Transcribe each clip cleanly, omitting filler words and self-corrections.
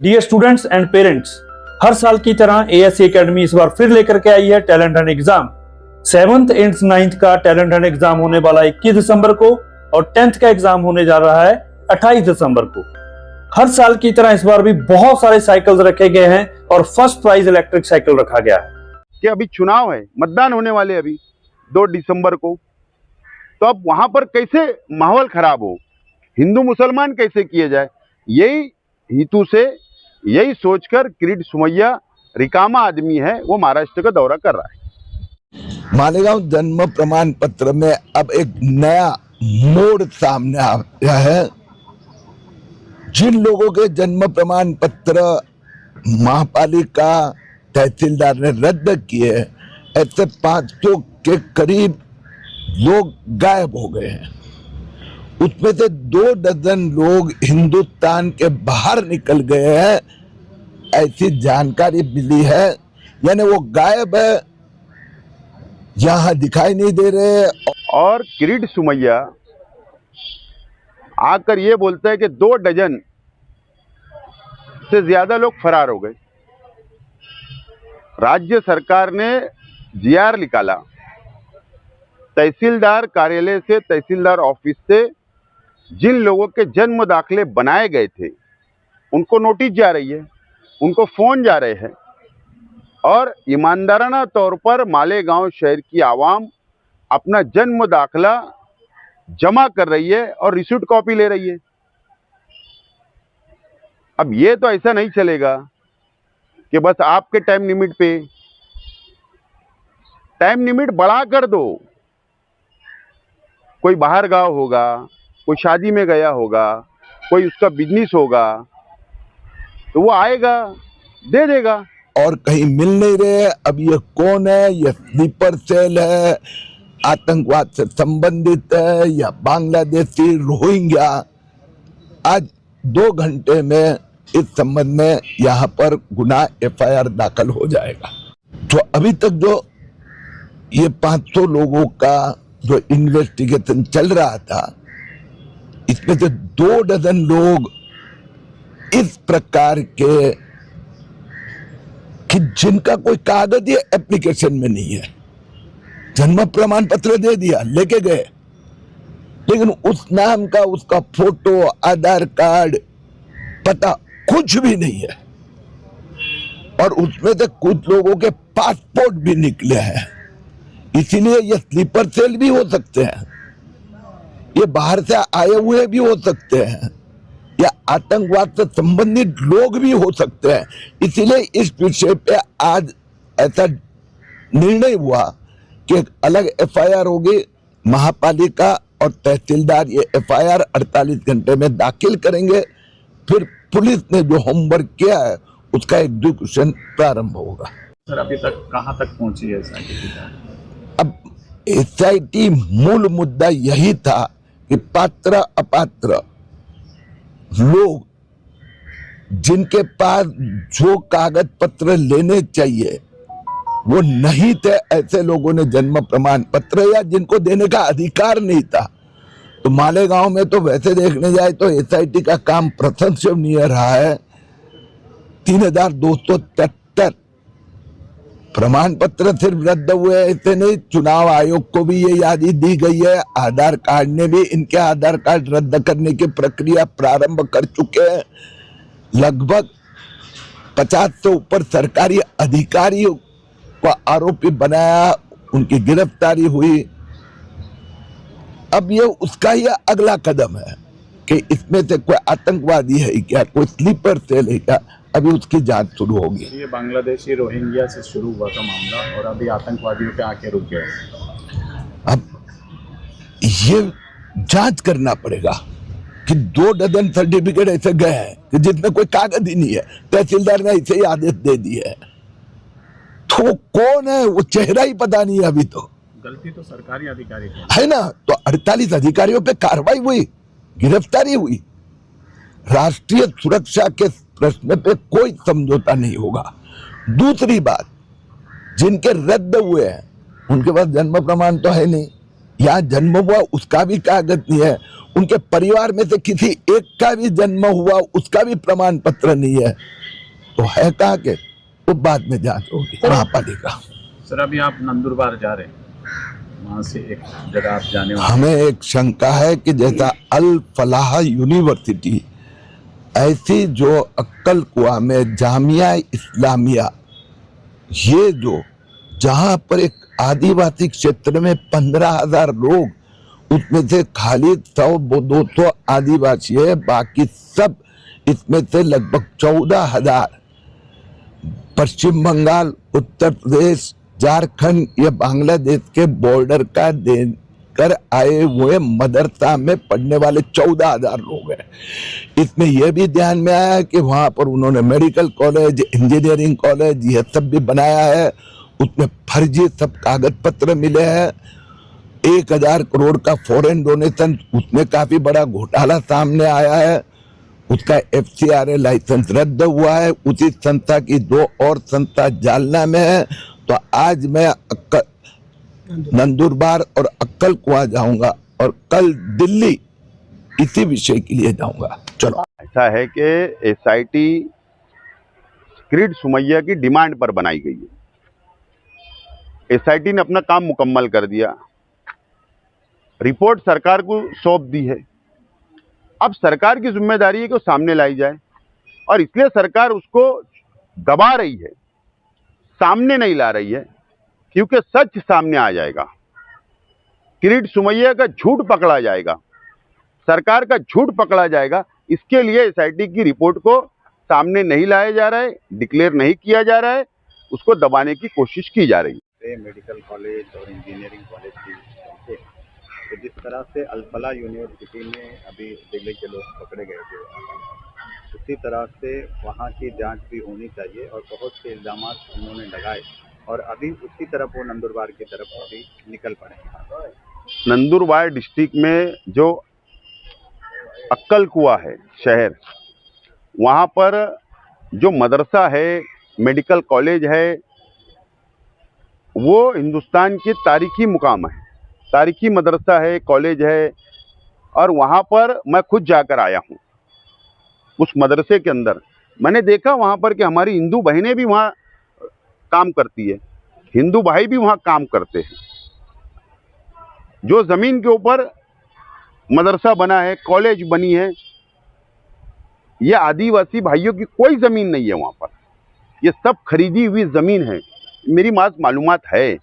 Dear students and parents, हर साल की तरह एएससी एकेडमी इस बार फिर लेकर के आई है talent Hunt exam. 7th and 9th का टैलेंट हंट एग्जाम होने वाला 21 दिसंबर को और 10th का एग्जाम होने जा रहा है 28 दिसंबर को। हर साल की तरह इस बार भी बहुत सारे साइकिल्स रखे गए हैं और फर्स्ट प्राइज इलेक्ट्रिक साइकिल रखा गया है। कि अभी चुनाव है, मतदान होने वाले अभी 2 दिसंबर को, तो अब वहां पर कैसे माहौल खराब हो, हिंदू मुसलमान कैसे किए जाए, यही हेतु से, यही सोचकर किरीट सोमैया रिकामा आदमी है, वो महाराष्ट्र का दौरा कर रहा है। मालेगांव जन्म प्रमाण पत्र में अब एक नया मोड़ सामने आया है। जिन लोगों के जन्म प्रमाण पत्र महापालिका तहसीलदार ने रद्द किए, ऐसे 500 के करीब लोग गायब हो गए हैं। उसमें से 2 दर्जन लोग हिंदुस्तान के बाहर निकल गए हैं, ऐसी जानकारी मिली है। यानी वो गायब है, यहां दिखाई नहीं दे रहे। और किरीट सोमैया आकर ये बोलता है कि 2 डजन से ज्यादा लोग फरार हो गए। राज्य सरकार ने जीआर निकाला, तहसीलदार कार्यालय से, तहसीलदार ऑफिस से जिन लोगों के जन्म दाखिले बनाए गए थे उनको नोटिस जा रही है, उनको फोन जा रहे हैं, और ईमानदाराना तौर पर मालेगांव शहर की आवाम अपना जन्म दाखिला जमा कर रही है और रिसीट कॉपी ले रही है। अब ये तो ऐसा नहीं चलेगा कि बस आपके टाइम लिमिट पे, टाइम लिमिट बढ़ा कर दो। कोई बाहर गांव होगा, कोई शादी में गया होगा, कोई उसका बिजनेस होगा, तो वो आएगा, दे देगा। और कहीं मिल नहीं रहे। अब ये कौन है? ये स्लीपर सेल है, आतंकवाद से संबंधित है, या बांग्लादेशी रोहिंग्या। आज 2 घंटे में इस संबंध में यहाँ पर गुनाह एफआईआर दाखिल हो जाएगा। तो अभी तक जो ये 500 लोगों का जो इन्वेस्टिगेशन चल रहा था, इसमें से 2 डजन लोग इस प्रकार के कि जिनका कोई कागज या एप्लीकेशन में नहीं है, जन्म प्रमाण पत्र दे दिया, लेके गए, लेकिन उस नाम का, उसका फोटो, आधार कार्ड, पता कुछ भी नहीं है। और उसमें से कुछ लोगों के पासपोर्ट भी निकले हैं। इसीलिए ये स्लीपर सेल भी हो सकते हैं, ये बाहर से आए हुए भी हो सकते हैं, या आतंकवाद से संबंधित लोग भी हो सकते हैं। इसीलिए इस विषय पे आज ऐसा निर्णय हुआ कि एक अलग एफआईआर होगी। महापालिका और तहसीलदार ये एफआईआर 48 घंटे में दाखिल करेंगे। फिर पुलिस ने जो होमवर्क किया है उसका एग्जीक्यूशन प्रारंभ होगा। सर, अभी तक कहां तक पहुंची है एसआईटी? अब एसआईटी मूल मुद्दा यही था कि पात्र अपात्र लोग जिनके पास जो कागज पत्र लेने चाहिए वो नहीं थे, ऐसे लोगों ने जन्म प्रमाण पत्र, या जिनको देने का अधिकार नहीं था। तो मालेगांव में तो वैसे देखने जाए तो एसआईटी का काम प्रशंसनीय रहा है। 3273 प्रमाण पत्र सिर्फ रद्द हुए, ऐसे नहीं, चुनाव आयोग को भी ये यादी दी गई है। आधार कार्ड ने भी इनके आधार कार्ड रद्द करने की प्रक्रिया प्रारंभ कर चुके हैं। लगभग 50 से ऊपर सरकारी अधिकारियों को आरोपी बनाया, उनकी गिरफ्तारी हुई। अब ये उसका ही अगला कदम है कि इसमें से कोई आतंकवादी है क्या, कोई स्लीपर सेल है क्या, अभी उसकी जांच शुरू होगी। ये बांग्लादेशी रोहिंग्या से शुरू हुआ था मामला और अभी आतंकवादियों पे आके रुक गया। अब ये जांच करना पड़ेगा कि 2 डजन सर्टिफिकेट ऐसे गए हैं कि जिसमें कोई कागज ही नहीं है, तहसीलदार ने ऐसे ही आदेश दे दिए है। तो कौन है वो चेहरा ही पता नहीं है अभी तो। गलती तो सरकारी अधिकारी की है ना। तो 48 अधिकारियों पे कार्रवाई हुई, गिरफ्तारी हुई। राष्ट्रीय सुरक्षा के प्रश्न पे कोई समझौता नहीं होगा। दूसरी बात, जिनके रद्द हुए हैं उनके पास जन्म प्रमाण तो है नहीं, यहाँ जन्म हुआ उसका भी कागज नहीं है, उनके परिवार में से किसी एक का भी जन्म हुआ उसका भी प्रमाण पत्र नहीं है, तो है कहाँ के? वो बाद में जांच होगी महापालिका। सर अभी आप नंदुरबार जा रहे हैं, वहाँ से एक जगह आप जाने वाले हमें एक शंका है कि जैसा अल फलाह यूनिवर्सिटी, ऐसी जो अक्कल कुआ में जामिया इस्लामिया, ये जो जहां पर एक आदिवासी क्षेत्र में 15,000 लोग, उसमें से खाली 100-200 आदिवासी है, बाकी सब इसमें से लगभग 14,000 पश्चिम बंगाल, उत्तर प्रदेश, झारखंड या बांग्लादेश के बॉर्डर का देकर आए हुए मदरसा में पढ़ने वाले 14,000 लोग हैं। इसमें यह भी ध्यान में आया कि वहां पर उन्होंने मेडिकल कॉलेज, इंजीनियरिंग कॉलेज यह सब भी बनाया है, उसमें फर्जी सब कागज पत्र मिले हैं। 1,000 करोड़ का फॉरेन डोनेशन, उसमें काफी बड़ा घोटाला सामने आया है। उसका FCRA लाइसेंस रद्द हुआ है। उसी संस्था की 2 और संस्था जालना में है। तो आज मैं नंदुरबार और अक्कल कुआं जाऊंगा और कल दिल्ली इसी विषय के लिए जाऊंगा। चलो, ऐसा है कि SIT किरीट सोमैया की डिमांड पर बनाई गई है। SIT ने अपना काम मुकम्मल कर दिया, रिपोर्ट सरकार को सौंप दी है। अब सरकार की जिम्मेदारी है कि वो सामने लाई जाए, और इसलिए सरकार उसको दबा रही है, सामने नहीं ला रही है, क्योंकि सच सामने आ जाएगा, किरीट सोमैया का झूठ पकड़ा जाएगा, सरकार का झूठ पकड़ा जाएगा। इसके लिए SIT की रिपोर्ट को सामने नहीं लाया जा रहा है, डिक्लेयर नहीं किया जा रहा है, उसको दबाने की कोशिश की जा रही है। मेडिकल कॉलेज और इंजीनियरिंग कॉलेज की, तो जिस तरह से अल-फलाह यूनिवर्सिटी में अभी दिल्ली के लोग पकड़े गए थे, उसी तरह से वहाँ की जांच भी होनी चाहिए, और बहुत से इल्ज़ाम उन्होंने लगाए और अभी उसी तरफ वो नंदुरबार की तरफ अभी निकल पड़े। नंदुरबार डिस्ट्रिक्ट में जो अक्कल कुआ है शहर, वहाँ पर जो मदरसा है, मेडिकल कॉलेज है, वो हिंदुस्तान के तारीखी मुकाम है, तारीखी मदरसा है, कॉलेज है। और वहाँ पर मैं खुद जाकर आया हूँ। उस मदरसे के अंदर मैंने देखा वहाँ पर कि हमारी हिंदू बहनें भी वहाँ काम करती है, हिंदू भाई भी वहाँ काम करते हैं। जो ज़मीन के ऊपर मदरसा बना है, कॉलेज बनी है, ये आदिवासी भाइयों की कोई ज़मीन नहीं है वहाँ पर, ये सब खरीदी हुई ज़मीन है। मेरी मालूमात है।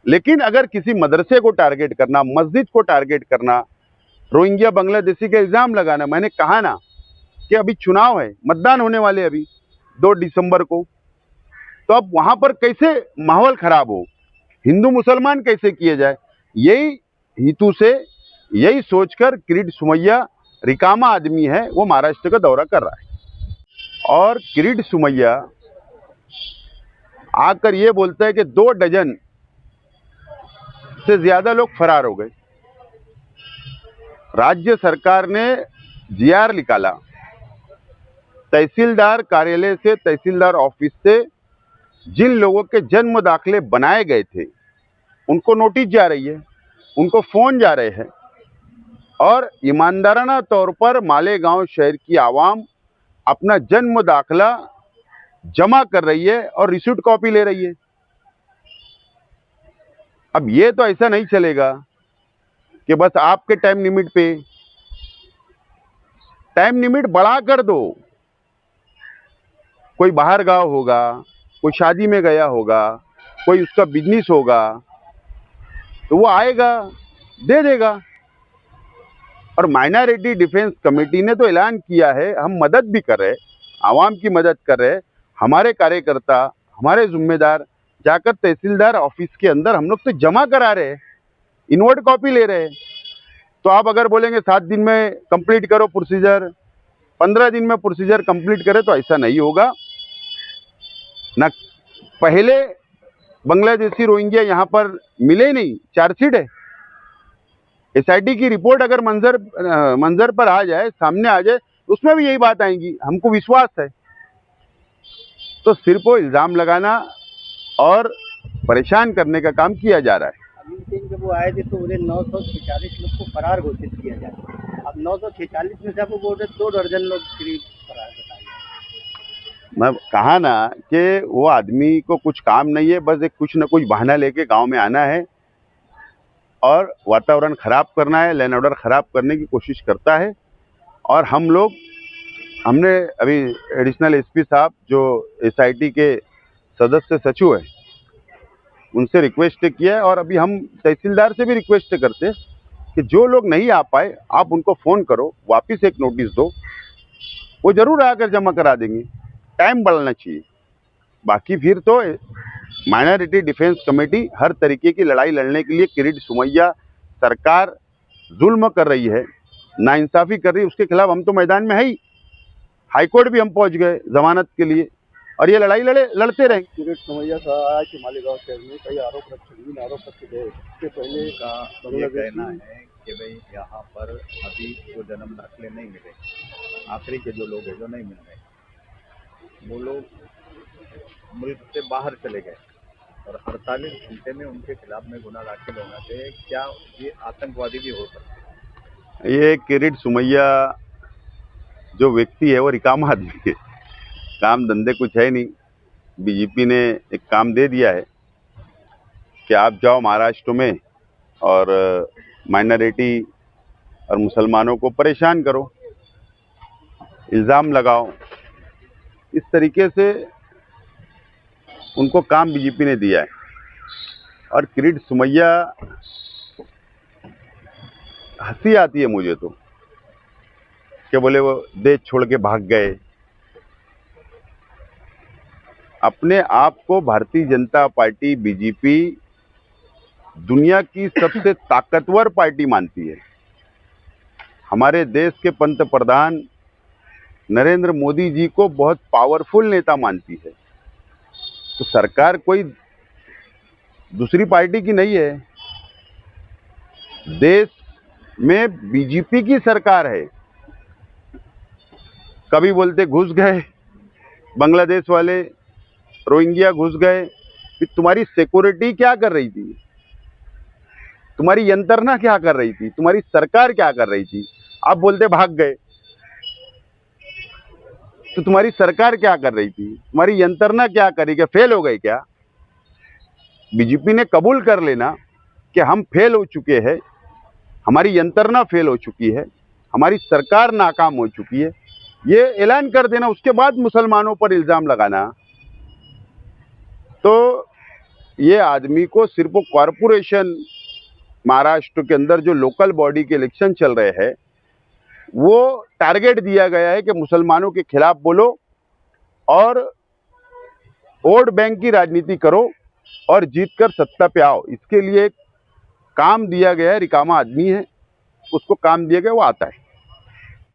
लेकिन अगर किसी मदरसे को टारगेट करना, मस्जिद को टारगेट करना, रोहिंग्या बांग्लादेशी का इल्ज़ाम लगाना, मैंने कहा ना कि अभी चुनाव है, मतदान होने वाले अभी 2 दिसंबर को, तो अब वहाँ पर कैसे माहौल खराब हो, हिंदू मुसलमान कैसे किए जाए, यही हेतु से, यही सोचकर किरीट सोमैया रिकामा आदमी है, वो महाराष्ट्र का दौरा कर रहा है। और किरीट सोमैया आकर ये बोलता है कि 2 डजन से ज्यादा लोग फरार हो गए। राज्य सरकार ने GR निकाला, तहसीलदार कार्यालय से, तहसीलदार ऑफिस से जिन लोगों के जन्म दाखिले बनाए गए थे उनको नोटिस जा रही है, उनको फोन जा रहे हैं, और ईमानदाराना तौर पर मालेगांव शहर की आवाम अपना जन्म दाखिला जमा कर रही है और रिसीट कॉपी ले रही है। अब ये तो ऐसा नहीं चलेगा कि बस आपके टाइम लिमिट पे, टाइम लिमिट बढ़ा कर दो। कोई बाहर गांव होगा, कोई शादी में गया होगा, कोई उसका बिजनेस होगा, तो वो आएगा, दे देगा। और माइनॉरिटी डिफेंस कमेटी ने तो ऐलान किया है, हम मदद भी कर रहे हैं, आवाम की मदद कर रहे हैं। हमारे कार्यकर्ता, हमारे जिम्मेदार जाकर तहसीलदार ऑफिस के अंदर हम लोग से जमा करा रहे हैं, इनवर्ट कॉपी ले रहे हैं। तो आप अगर बोलेंगे 7 दिन में कंप्लीट करो प्रोसीजर, 15 दिन में प्रोसीजर कंप्लीट करें, तो ऐसा नहीं होगा ना। पहले बांग्लादेशी रोहिंग्या यहाँ पर मिले नहीं, चार्जशीट है। SIT की रिपोर्ट अगर मंजर पर आ जाए, सामने आ जाए, उसमें भी यही बात आएंगी, हमको विश्वास है। तो सिर्फ वो इल्ज़ाम लगाना और परेशान करने का काम किया जा रहा है। अभी सिंह जब वो आए थे तो उन्हें 946 लोग को फरार घोषित किया जाए। अब 946 में से आपको बोल रहे 2 दर्जन लोग करीब फरार बताए जाए। मैं कहा ना कि वो आदमी को कुछ काम नहीं है, बस एक कुछ न कुछ बहाना लेके गांव में आना है और वातावरण खराब करना है, लैंड ऑर्डर खराब करने की कोशिश करता है। और हमने अभी एडिशनल एसपी साहब जो एसआईटी के सदस्य सचिव है उनसे रिक्वेस्ट किया है, और अभी हम तहसीलदार से भी रिक्वेस्ट करते हैं कि जो लोग नहीं आ पाए आप उनको फ़ोन करो, वापस एक नोटिस दो, वो ज़रूर आकर जमा करा देंगे। टाइम बढ़ना चाहिए। बाकी फिर तो माइनॉरिटी डिफेंस कमेटी हर तरीके की लड़ाई लड़ने के लिए किरीट सोमैया सरकार जुल्म कर रही है, नाइंसाफ़ी कर रही है, उसके खिलाफ हम तो मैदान में है ही। हाईकोर्ट भी हम पहुंच गए जमानत के लिए, और ये लड़ाई लड़ते रहेंगे। किरीट सोमैया साहब आज के मालेगांव शहर में कई आरोप रखे गए। इससे पहले का ये कहना है कि भाई यहाँ पर अभी जो जन्म दाखिले नहीं मिले, आखिरी के जो लोग हैं जो नहीं मिल रहे, वो लोग मुल्क से बाहर चले गए और 48 घंटे में उनके खिलाफ में गुनाह दाखिल होना चाहिए। क्या ये आतंकवादी भी हो सकते हैं? ये किरीट सोमैया जो व्यक्ति है वो रिकामा आदमी है, काम धंधे कुछ है नहीं। बीजेपी ने एक काम दे दिया है कि आप जाओ महाराष्ट्र में और माइनॉरिटी और मुसलमानों को परेशान करो, इल्ज़ाम लगाओ। इस तरीके से उनको काम बीजेपी ने दिया है। और किरीट सोमैया, हंसी आती है मुझे तो कि बोले वो देश छोड़ के भाग गए। अपने आप को भारतीय जनता पार्टी बीजेपी दुनिया की सबसे ताकतवर पार्टी मानती है। हमारे देश के पंतप्रधान नरेंद्र मोदी जी को बहुत पावरफुल नेता मानती है। तो सरकार कोई दूसरी पार्टी की नहीं है, देश में बीजेपी की सरकार है। कभी बोलते घुस गए बांग्लादेश वाले, रोहिंग्या घुस गए, फिर तुम्हारी सिक्योरिटी क्या कर रही थी, तुम्हारी यंत्रणा क्या कर रही थी, तुम्हारी सरकार क्या कर रही थी? आप बोलते भाग गए, तो तुम्हारी सरकार क्या कर रही थी, तुम्हारी यंत्रणा क्या करी? क्या फेल हो गई क्या? बीजेपी ने कबूल कर लेना कि हम फेल हो चुके हैं, हमारी यंत्रणा फेल हो चुकी है, हमारी सरकार नाकाम हो चुकी है, ये ऐलान कर देना, उसके बाद मुसलमानों पर इल्ज़ाम लगाना। तो ये आदमी को सिर्फ कॉरपोरेशन, महाराष्ट्र के अंदर जो लोकल बॉडी के इलेक्शन चल रहे हैं, वो टारगेट दिया गया है कि मुसलमानों के खिलाफ बोलो और वोट बैंक की राजनीति करो और जीतकर सत्ता पे आओ। इसके लिए काम दिया गया है, रिकामा आदमी है, उसको काम दिया गया, वो आता है।